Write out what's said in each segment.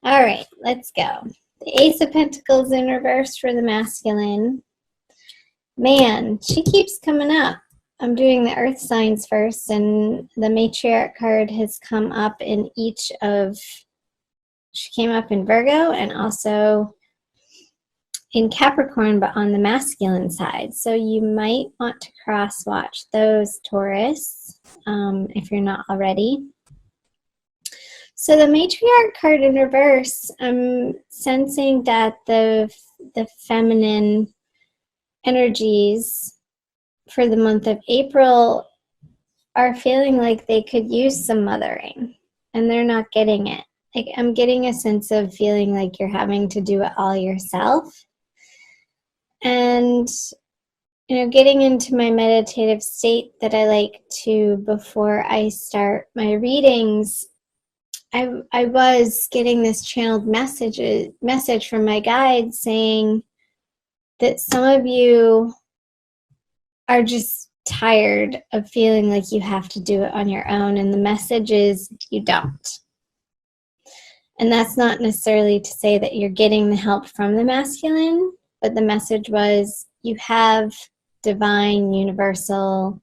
All right, let's go. The Ace of Pentacles in reverse for the masculine. Man, she keeps coming up. I'm doing the earth signs first, and the matriarch card has come up in each of, she came up in Virgo and also in Capricorn, but on the masculine side. So you might want to cross watch those, Taurus, if you're not already. So the matriarch card in reverse, I'm sensing that the feminine energies for the month of April are feeling like they could use some mothering, and they're not getting it. Like, I'm getting a sense of feeling like you're having to do it all yourself. And, you know, getting into my meditative state that I like to before I start my readings, I was getting this channeled message from my guide saying that some of you are just tired of feeling like you have to do it on your own, and the message is you don't. And that's not necessarily to say that you're getting the help from the masculine, but the message was you have divine, universal,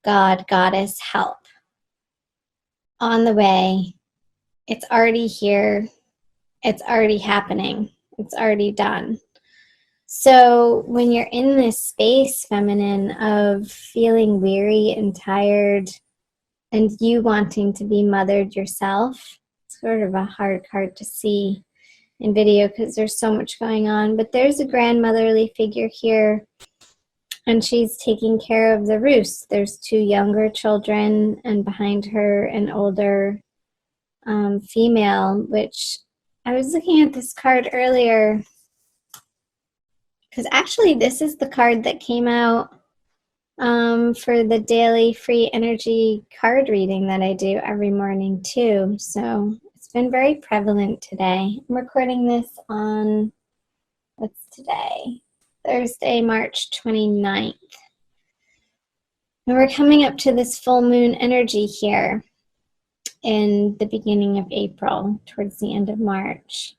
God, goddess help on the way. It's already here. It's already happening. It's already done. So when you're in this space, feminine, of feeling weary and tired and you wanting to be mothered yourself, it's sort of a hard card to see in video because there's so much going on, but there's a grandmotherly figure here, and she's taking care of the roost. There's 2 younger children, and behind her an older female, which I was looking at this card earlier because actually this is the card that came out for the daily free energy card reading that I do every morning too. So it's been very prevalent today. I'm recording this on, what's today? Thursday, March 29th. And we're coming up to this full moon energy here in the beginning of April, towards the end of March.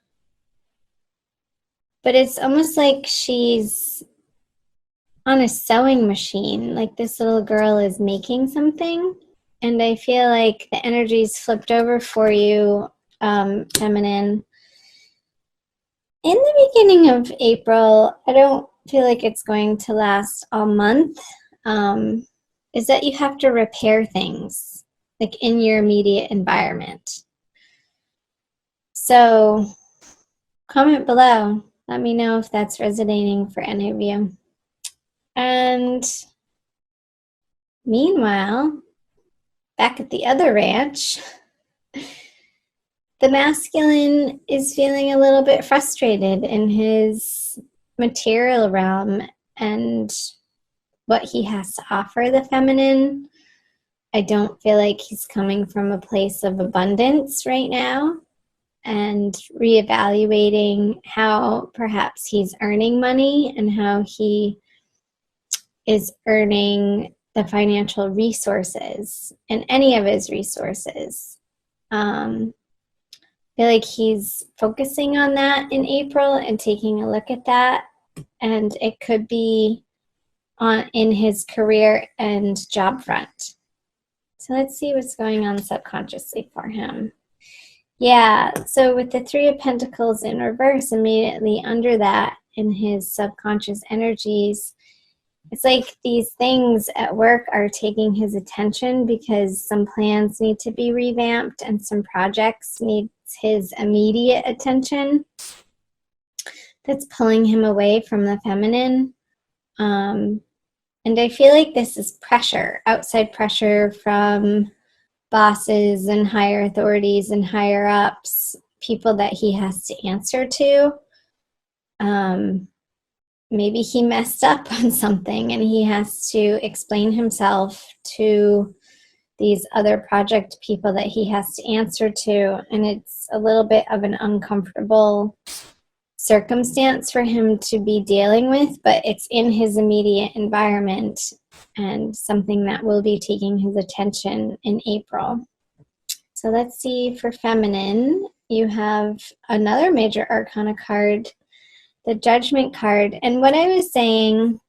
But it's almost like she's on a sewing machine, like this little girl is making something. And I feel like the energy's flipped over for you, feminine. In the beginning of April, I don't feel like it's going to last all month, is that you have to repair things, like in your immediate environment. So comment below. Let me know if that's resonating for any of you. And meanwhile, back at the other ranch, the masculine is feeling a little bit frustrated in his material realm and what he has to offer the feminine. I don't feel like he's coming from a place of abundance right now, and reevaluating how perhaps he's earning money and how he is earning the financial resources and any of his resources. I feel like he's focusing on that in April and taking a look at that, and it could be in his career and job front. So let's see what's going on subconsciously for him. Yeah, so with the 3 of Pentacles in reverse, immediately under that in his subconscious energies, it's like these things at work are taking his attention because some plans need to be revamped and some projects need his immediate attention. That's pulling him away from the feminine. And I feel like this is pressure, outside pressure from bosses and higher authorities and higher ups, people that he has to answer to. Maybe he messed up on something and he has to explain himself to these other project people that he has to answer to. And it's a little bit of an uncomfortable circumstance for him to be dealing with, but it's in his immediate environment and something that will be taking his attention in April. So let's see for feminine you have another major arcana card, the Judgment card. And what I was saying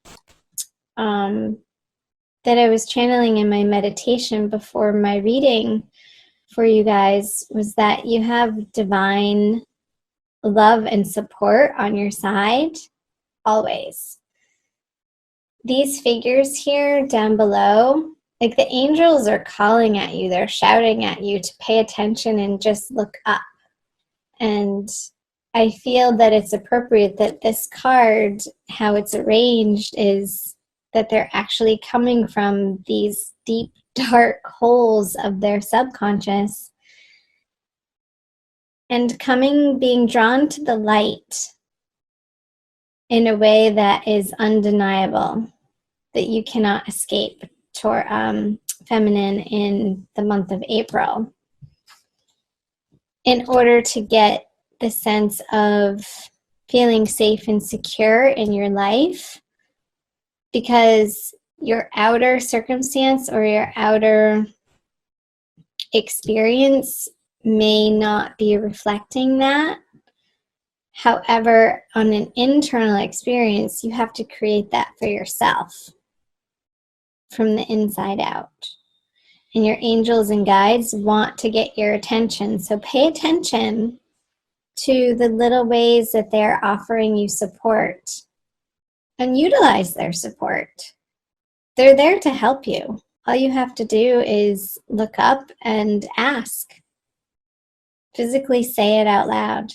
that I was channeling in my meditation before my reading for you guys was that you have divine love and support on your side always. These figures here down below, like the angels are calling at you, they're shouting at you to pay attention and just look up. And I feel that it's appropriate that this card, how it's arranged, is that they're actually coming from these deep, dark holes of their subconscious and being drawn to the light in a way that is undeniable, that you cannot escape feminine in the month of April, in order to get the sense of feeling safe and secure in your life, because your outer circumstance or your outer experience may not be reflecting that. However, on an internal experience, you have to create that for yourself from the inside out. And your angels and guides want to get your attention. So pay attention to the little ways that they're offering you support and utilize their support. They're there to help you. All you have to do is look up and ask. Physically say it out loud.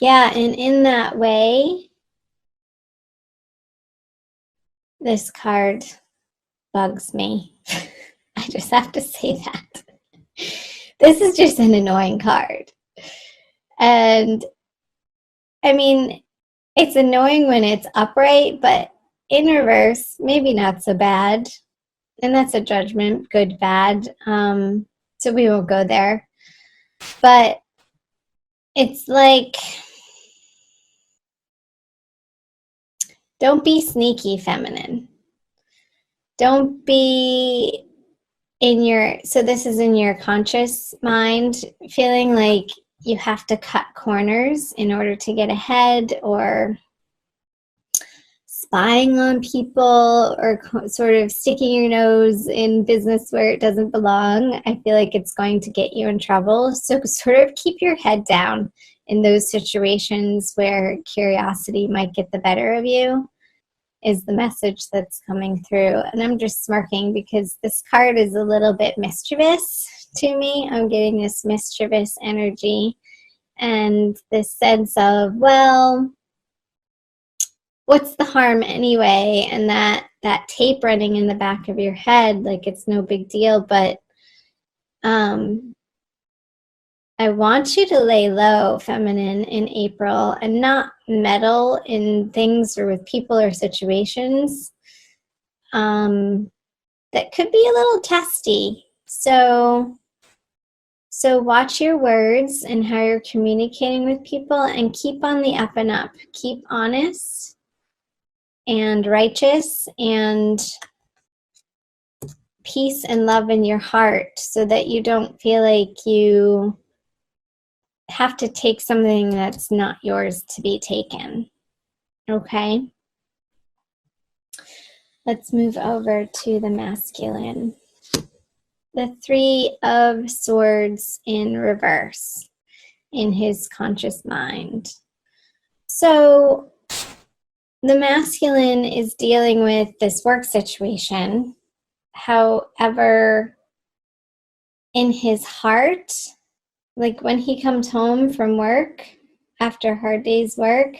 Yeah, and in that way, this card bugs me. I just have to say that. This is just an annoying card. And I mean, it's annoying when it's upright, but in reverse, maybe not so bad. And that's a judgment, good, bad. So we won't go there. But it's like, don't be sneaky feminine. Don't be so this is in your conscious mind, feeling like you have to cut corners in order to get ahead, or spying on people, or sort of sticking your nose in business where it doesn't belong. I feel like it's going to get you in trouble. So sort of keep your head down in those situations where curiosity might get the better of you, is the message that's coming through. And I'm just smirking because this card is a little bit mischievous to me. I'm getting this mischievous energy and this sense of, well, what's the harm anyway? And that tape running in the back of your head, like it's no big deal. But I want you to lay low, feminine, in April, and not meddle in things or with people or situations that could be a little testy. So watch your words and how you're communicating with people, and keep on the up and up. Keep honest and righteous and peace and love in your heart, so that you don't feel like you have to take something that's not yours to be taken. Okay? Let's move over to the masculine. The Three of Swords in reverse in his conscious mind. So the masculine is dealing with this work situation. However, in his heart, like when he comes home from work after a hard day's work,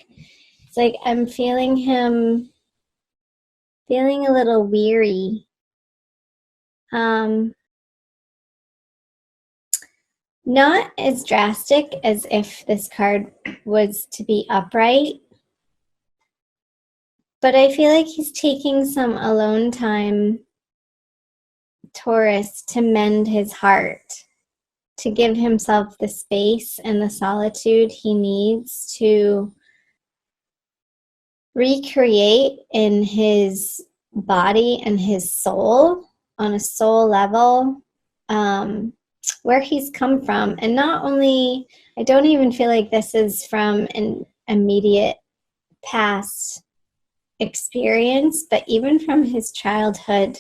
it's like I'm feeling him feeling a little weary. Not as drastic as if this card was to be upright, but I feel like he's taking some alone time, Taurus, to mend his heart, to give himself the space and the solitude he needs to recreate in his body and his soul on a soul level, where he's come from. And not only, I don't even feel like this is from an immediate past experience, but even from his childhood.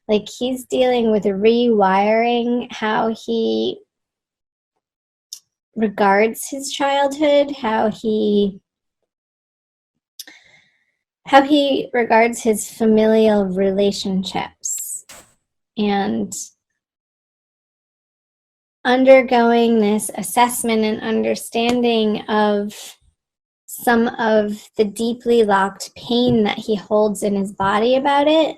Like, he's dealing with rewiring how he regards his childhood, how he regards his familial relationships, and undergoing this assessment and understanding of some of the deeply locked pain that he holds in his body about it,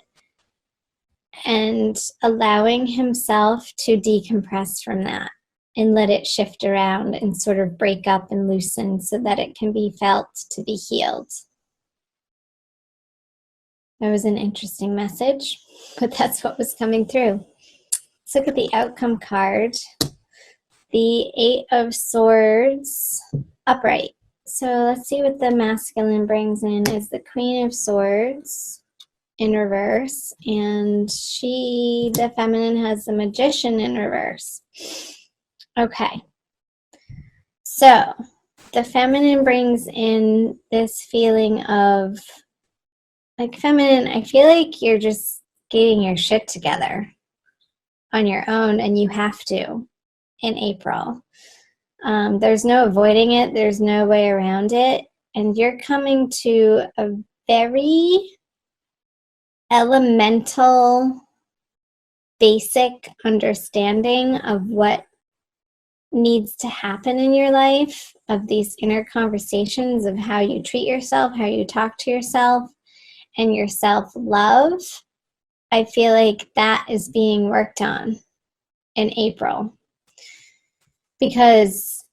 and allowing himself to decompress from that and let it shift around and sort of break up and loosen so that it can be felt to be healed. That was an interesting message, but that's what was coming through. Let's look at the outcome card. The Eight of Swords upright. So let's see what the masculine brings in is the Queen of Swords in reverse, and the feminine has the Magician in reverse. Okay. So the feminine brings in this feeling of, like, feminine, I feel like you're just getting your shit together on your own, and you have to in April. There's no avoiding it. There's no way around it. And you're coming to a very elemental, basic understanding of what needs to happen in your life, of these inner conversations of how you treat yourself, how you talk to yourself, and your self-love. I feel like that is being worked on in April, because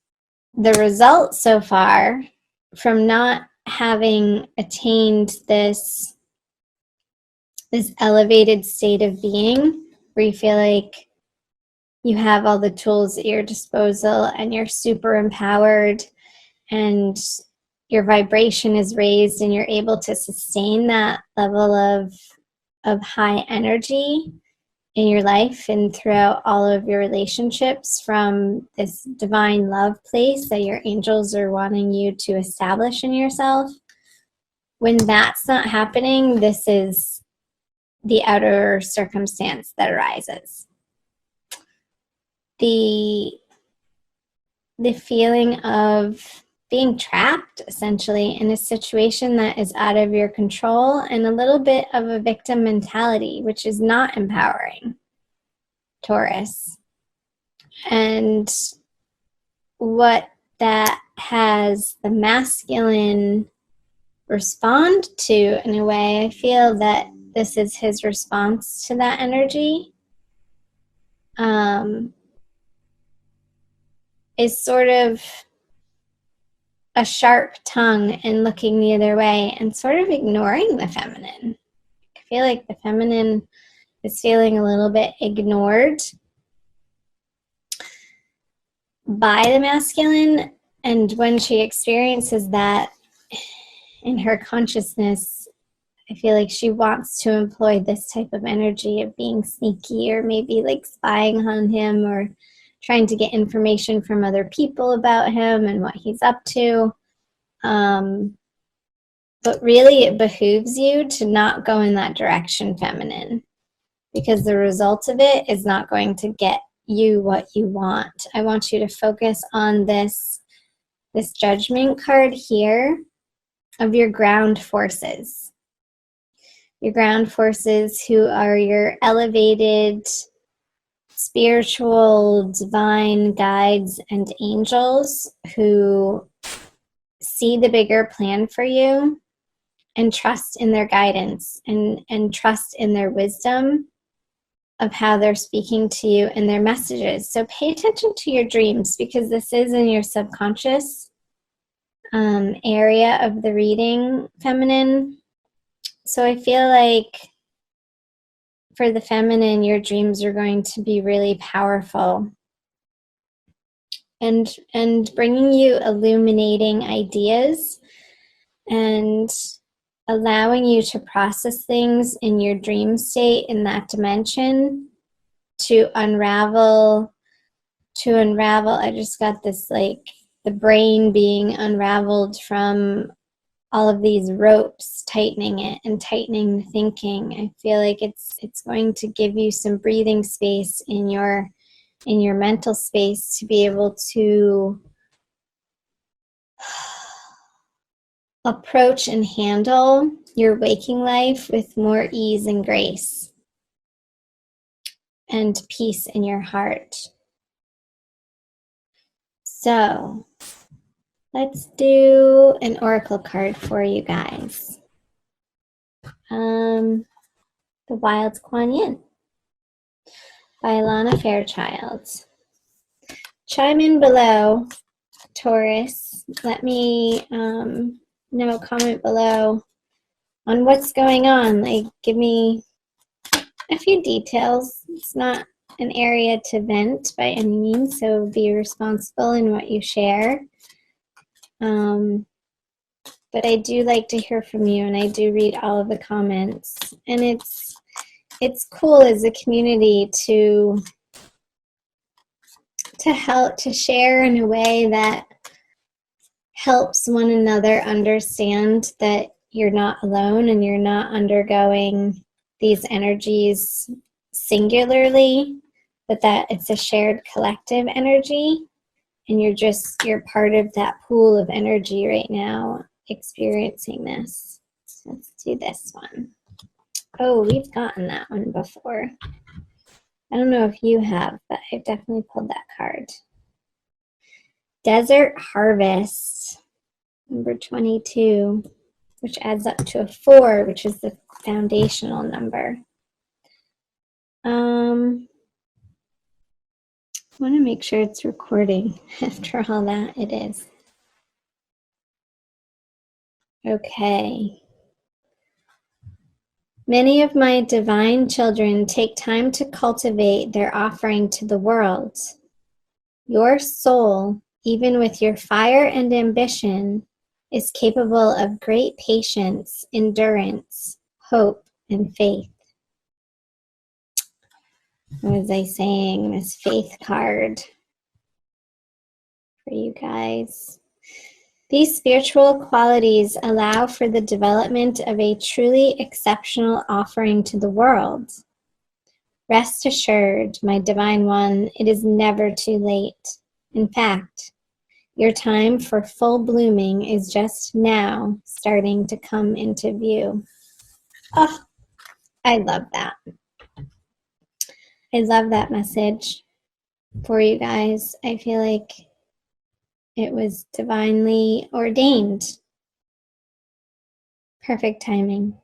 the result so far from not having attained this elevated state of being, where you feel like you have all the tools at your disposal and you're super empowered and your vibration is raised and you're able to sustain that level of high energy in your life and throughout all of your relationships, from this divine love place that your angels are wanting you to establish in yourself. When that's not happening, this is the outer circumstance that arises. The feeling of being trapped, essentially, in a situation that is out of your control, and a little bit of a victim mentality, which is not empowering, Taurus. And what that has the masculine respond to, in a way, I feel that this is his response to that energy, is sort of a sharp tongue and looking the other way and sort of ignoring the feminine. I feel like the feminine is feeling a little bit ignored by the masculine, and when she experiences that in her consciousness, I feel like she wants to employ this type of energy of being sneaky, or maybe like spying on him, or trying to get information from other people about him and what he's up to. But really, it behooves you to not go in that direction, feminine, because the result of it is not going to get you what you want. I want you to focus on this judgment card here of your ground forces. Your ground forces, who are your elevated spiritual divine guides and angels, who see the bigger plan for you and trust in their guidance and trust in their wisdom of how they're speaking to you and their messages. So pay attention to your dreams, because this is in your subconscious area of the reading, feminine. So I feel like for the feminine, your dreams are going to be really powerful and bringing you illuminating ideas and allowing you to process things in your dream state in that dimension to unravel. I just got this, like, the brain being unraveled from all of these ropes, tightening it and tightening the thinking. I feel like it's going to give you some breathing space in your mental space to be able to approach and handle your waking life with more ease and grace and peace in your heart. So let's do an oracle card for you guys. The Wild Kuan Yin by Alana Fairchild. Chime in below, Taurus. Let me know, comment below on what's going on. Like, give me a few details. It's not an area to vent by any means, so be responsible in what you share. But I do like to hear from you, and I do read all of the comments. And it's cool as a community to help, to share in a way that helps one another understand that you're not alone and you're not undergoing these energies singularly, but that it's a shared collective energy, and you're part of that pool of energy right now experiencing this. So let's do this one. Oh, we've gotten that one before. I don't know if you have, but I've definitely pulled that card. Desert Harvest, number 22, which adds up to a 4, which is the foundational number. I want to make sure it's recording. After all that, it is. Okay. Many of my divine children take time to cultivate their offering to the world. Your soul, even with your fire and ambition, is capable of great patience, endurance, hope, and faith. What was I saying? This faith card for you guys. These spiritual qualities allow for the development of a truly exceptional offering to the world. Rest assured, my divine one, it is never too late. In fact, your time for full blooming is just now starting to come into view. Oh, I love that. I love that message for you guys. I feel like it was divinely ordained. Perfect timing.